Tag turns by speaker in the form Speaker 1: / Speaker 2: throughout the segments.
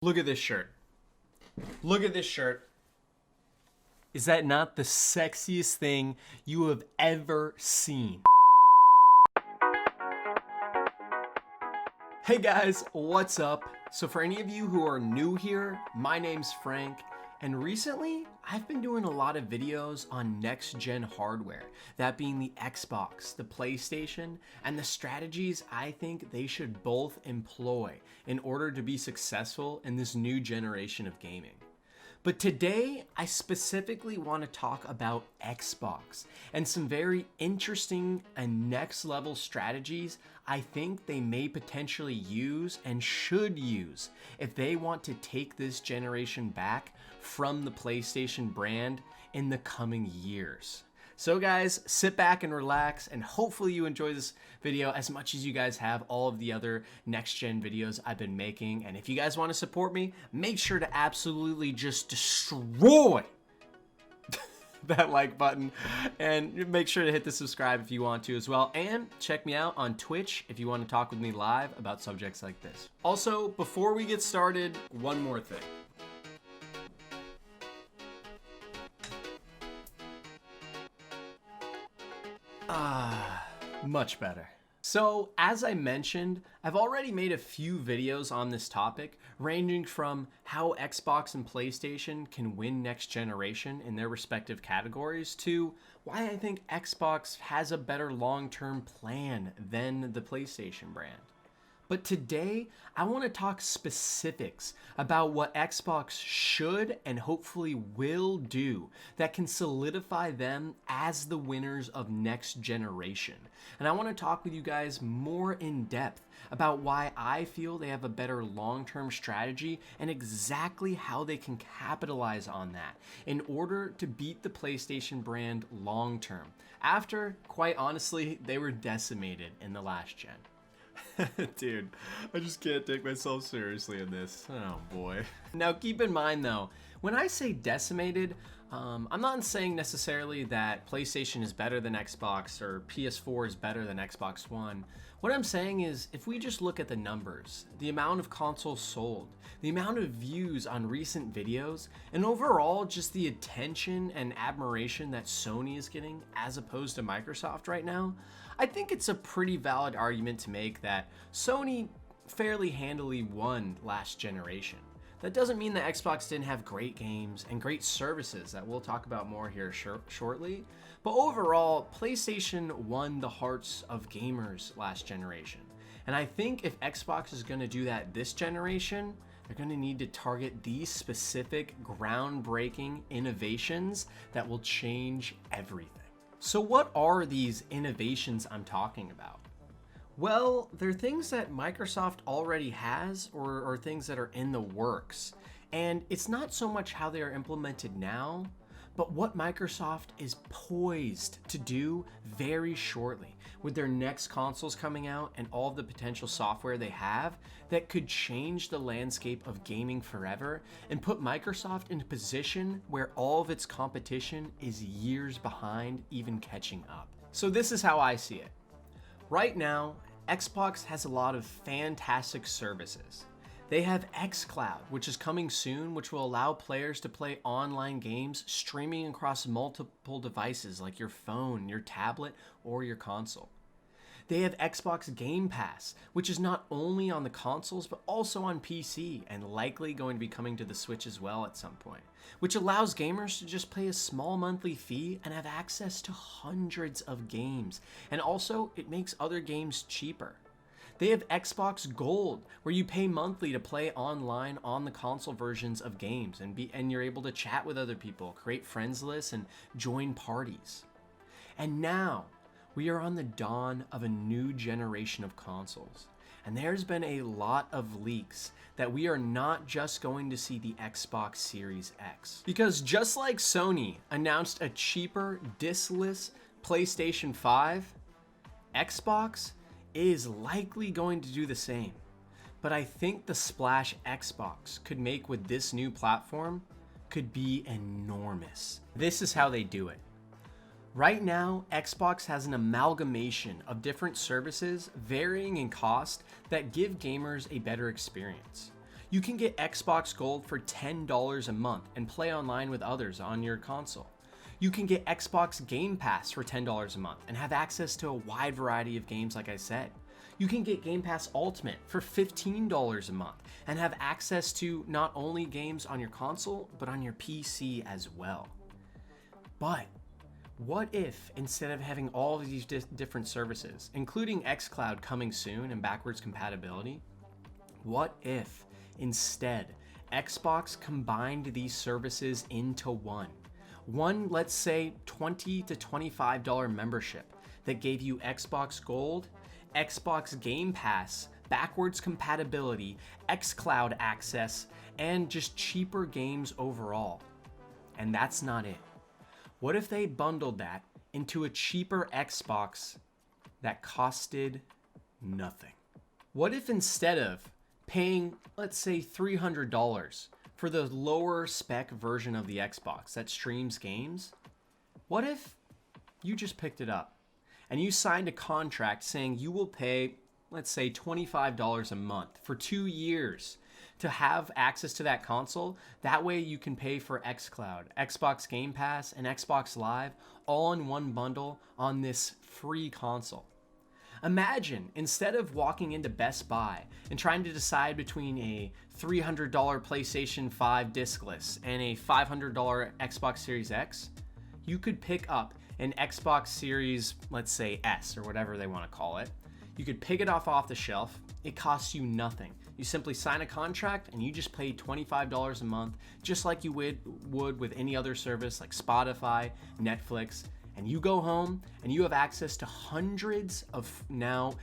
Speaker 1: Look at this shirt. Look at this shirt. Is that not the sexiest thing you have ever seen? Hey guys, what's up? So for any of you who are new here, my name's Frank, and recently I've been doing a lot of videos on next-gen hardware, that being the Xbox, the PlayStation, and the strategies I think they should both employ in order to be successful in this new generation of gaming. But today, I specifically want to talk about Xbox and some very interesting and next level strategies I think they may potentially use and should use if they want to take this generation back from the PlayStation brand in the coming years. So guys, sit back and relax, and hopefully you enjoy this video as much as you guys have all of the other next-gen videos I've been making. And if you guys want to support me, make sure to absolutely just destroy that like button, and make sure to hit the subscribe if you want to as well. And check me out on Twitch if you want to talk with me live about subjects like this. Also, before we get started, one more thing. Much better. So, as I mentioned, I've already made a few videos on this topic, ranging from how Xbox and PlayStation can win next generation in their respective categories to why I think Xbox has a better long-term plan than the PlayStation brand. But today, I want to talk specifics about what Xbox should and hopefully will do that can solidify them as the winners of next generation. And I want to talk with you guys more in depth about why I feel they have a better long-term strategy and exactly how they can capitalize on that in order to beat the PlayStation brand long-term, after, quite honestly, they were decimated in the last gen. Dude, I just can't take myself seriously in this. Oh boy. Now keep in mind though, when I say decimated, I'm not saying necessarily that PlayStation is better than Xbox or PS4 is better than Xbox One. What I'm saying is, if we just look at the numbers, the amount of consoles sold, the amount of views on recent videos, and overall just the attention and admiration that Sony is getting as opposed to Microsoft right now, I think it's a pretty valid argument to make that Sony fairly handily won last generation. That doesn't mean that Xbox didn't have great games and great services that we'll talk about more here shortly, but overall, PlayStation won the hearts of gamers last generation. And I think if Xbox is going to do that this generation, they're going to need to target these specific groundbreaking innovations that will change everything. So what are these innovations I'm talking about? Well, they're things that Microsoft already has or things that are in the works. And it's not so much how they are implemented now, but what Microsoft is poised to do very shortly with their next consoles coming out and all of the potential software they have that could change the landscape of gaming forever and put Microsoft in a position where all of its competition is years behind even catching up. So this is how I see it. Right now, Xbox has a lot of fantastic services. They have xCloud, which is coming soon, which will allow players to play online games streaming across multiple devices like your phone, your tablet, or your console. They have Xbox Game Pass, which is not only on the consoles, but also on PC, and likely going to be coming to the Switch as well at some point, which allows gamers to just pay a small monthly fee and have access to hundreds of games. And also, it makes other games cheaper. They have Xbox Gold, where you pay monthly to play online on the console versions of games, and you're able to chat with other people, create friends lists, and join parties. And now, we are on the dawn of a new generation of consoles. And there's been a lot of leaks that we are not just going to see the Xbox Series X. Because just like Sony announced a cheaper diskless PlayStation 5, Xbox is likely going to do the same. But I think the splash Xbox could make with this new platform could be enormous. This is how they do it. Right now, Xbox has an amalgamation of different services varying in cost that give gamers a better experience. You can get Xbox Gold for $10 a month and play online with others on your console. You can get Xbox Game Pass for $10 a month and have access to a wide variety of games like I said. You can get Game Pass Ultimate for $15 a month and have access to not only games on your console, but on your PC as well. But what if, instead of having all of these different services, including xCloud coming soon and backwards compatibility, what if instead Xbox combined these services into one? One, let's say, $20 to $25 membership that gave you Xbox Gold, Xbox Game Pass, backwards compatibility, xCloud access, and just cheaper games overall. And that's not it. What if they bundled that into a cheaper Xbox that costed nothing? What if instead of paying, let's say, $300 for the lower spec version of the Xbox that streams games, what if you just picked it up and you signed a contract saying you will pay, let's say, $25 a month for 2 years to have access to that console? That way you can pay for xCloud, Xbox Game Pass, and Xbox Live all in one bundle on this free console. Imagine, instead of walking into Best Buy and trying to decide between a $300 PlayStation 5 discless and a $500 Xbox Series X, you could pick up an Xbox Series, let's say S or whatever they want to call it. You could pick it off the shelf. It costs you nothing. You simply sign a contract and you just pay $25 a month, just like you would with any other service like Spotify, Netflix, and you go home and you have access to hundreds of now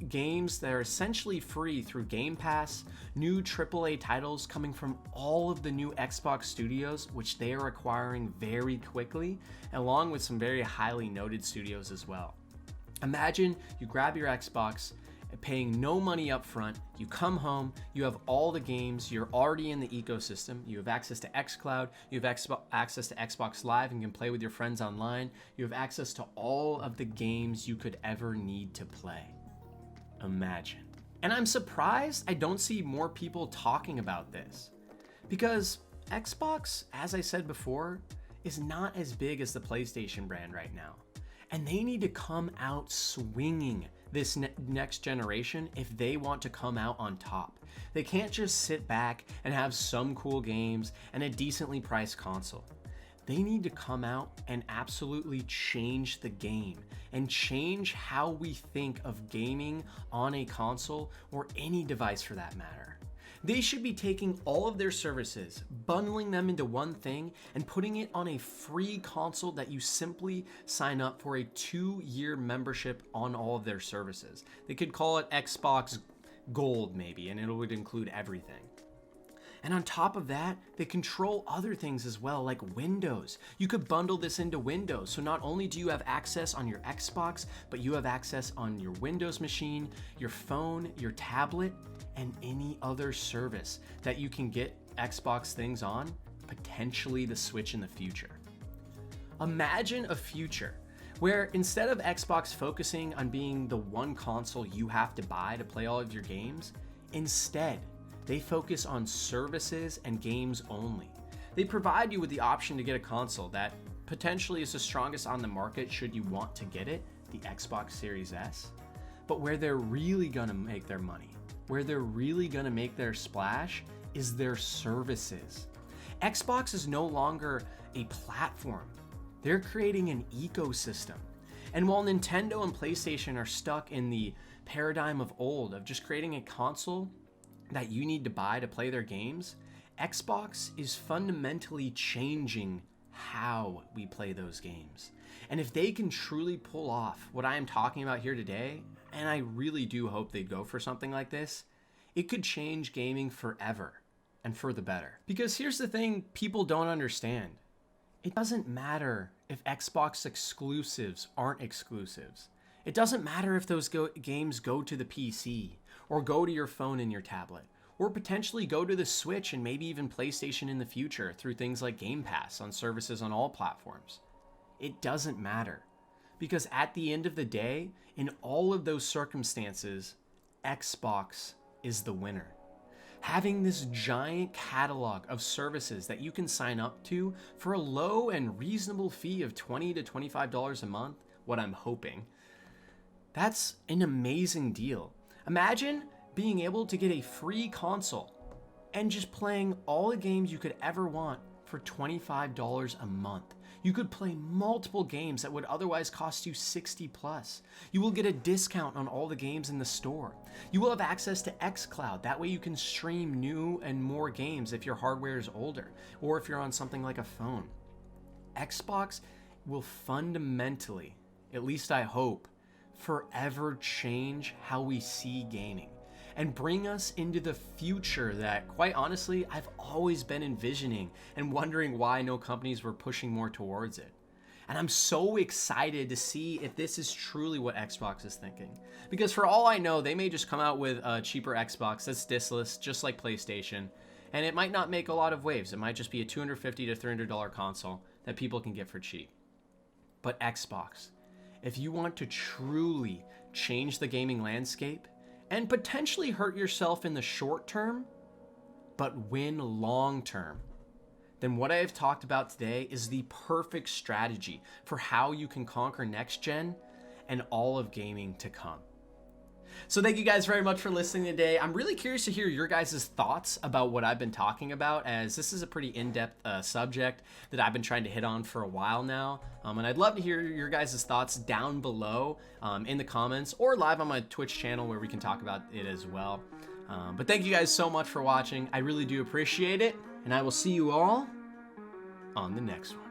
Speaker 1: games that are essentially free through Game Pass, new AAA titles coming from all of the new Xbox studios, which they are acquiring very quickly, along with some very highly noted studios as well. Imagine you grab your Xbox, paying no money up front, you come home, you have all the games, you're already in the ecosystem, you have access to xCloud, you have access to Xbox Live and can play with your friends online, you have access to all of the games you could ever need to play. Imagine. And I'm surprised I don't see more people talking about this, because Xbox, as I said before, is not as big as the PlayStation brand right now. And they need to come out swinging this next generation if they want to come out on top. They can't just sit back and have some cool games and a decently priced console. They need to come out and absolutely change the game and change how we think of gaming on a console or any device for that matter. They should be taking all of their services, bundling them into one thing, and putting it on a free console that you simply sign up for a 2-year membership on all of their services. They could call it Xbox Gold maybe, and it would include everything. And on top of that, they control other things as well, like Windows. You could bundle this into Windows. So not only do you have access on your Xbox, but you have access on your Windows machine, your phone, your tablet, and any other service that you can get Xbox things on, potentially the Switch in the future. Imagine a future where instead of Xbox focusing on being the one console you have to buy to play all of your games, instead, they focus on services and games only. They provide you with the option to get a console that potentially is the strongest on the market should you want to get it, the Xbox Series S. But where they're really gonna make their money, where they're really gonna make their splash, is their services. Xbox is no longer a platform. They're creating an ecosystem. And while Nintendo and PlayStation are stuck in the paradigm of old, of just creating a console that you need to buy to play their games, Xbox is fundamentally changing how we play those games. And if they can truly pull off what I am talking about here today, and I really do hope they go for something like this, it could change gaming forever and for the better. Because here's the thing people don't understand. It doesn't matter if Xbox exclusives aren't exclusives. It doesn't matter if those games go to the PC or go to your phone and your tablet, or potentially go to the Switch and maybe even PlayStation in the future through things like Game Pass on services on all platforms. It doesn't matter, because at the end of the day, in all of those circumstances, Xbox is the winner. Having this giant catalog of services that you can sign up to for a low and reasonable fee of $20 to $25 a month, what I'm hoping, that's an amazing deal. Imagine being able to get a free console and just playing all the games you could ever want for $25 a month. You could play multiple games that would otherwise cost you $60 plus. You will get a discount on all the games in the store. You will have access to xCloud. That way you can stream new and more games if your hardware is older, or if you're on something like a phone. Xbox will fundamentally, at least I hope, forever change how we see gaming and bring us into the future that, quite honestly, I've always been envisioning and wondering why no companies were pushing more towards it. And I'm so excited to see if this is truly what Xbox is thinking. Because for all I know, they may just come out with a cheaper Xbox that's diskless, just like PlayStation, and it might not make a lot of waves. It might just be a $250 to $300 console that people can get for cheap. But Xbox, if you want to truly change the gaming landscape, and potentially hurt yourself in the short term, but win long term, then what I have talked about today is the perfect strategy for how you can conquer next gen and all of gaming to come. So thank you guys very much for listening today. I'm really curious to hear your guys' thoughts about what I've been talking about, as this is a pretty in-depth subject that I've been trying to hit on for a while now. And I'd love to hear your guys' thoughts down below in the comments, or live on my Twitch channel where we can talk about it as well. But thank you guys so much for watching. I really do appreciate it, and I will see you all on the next one.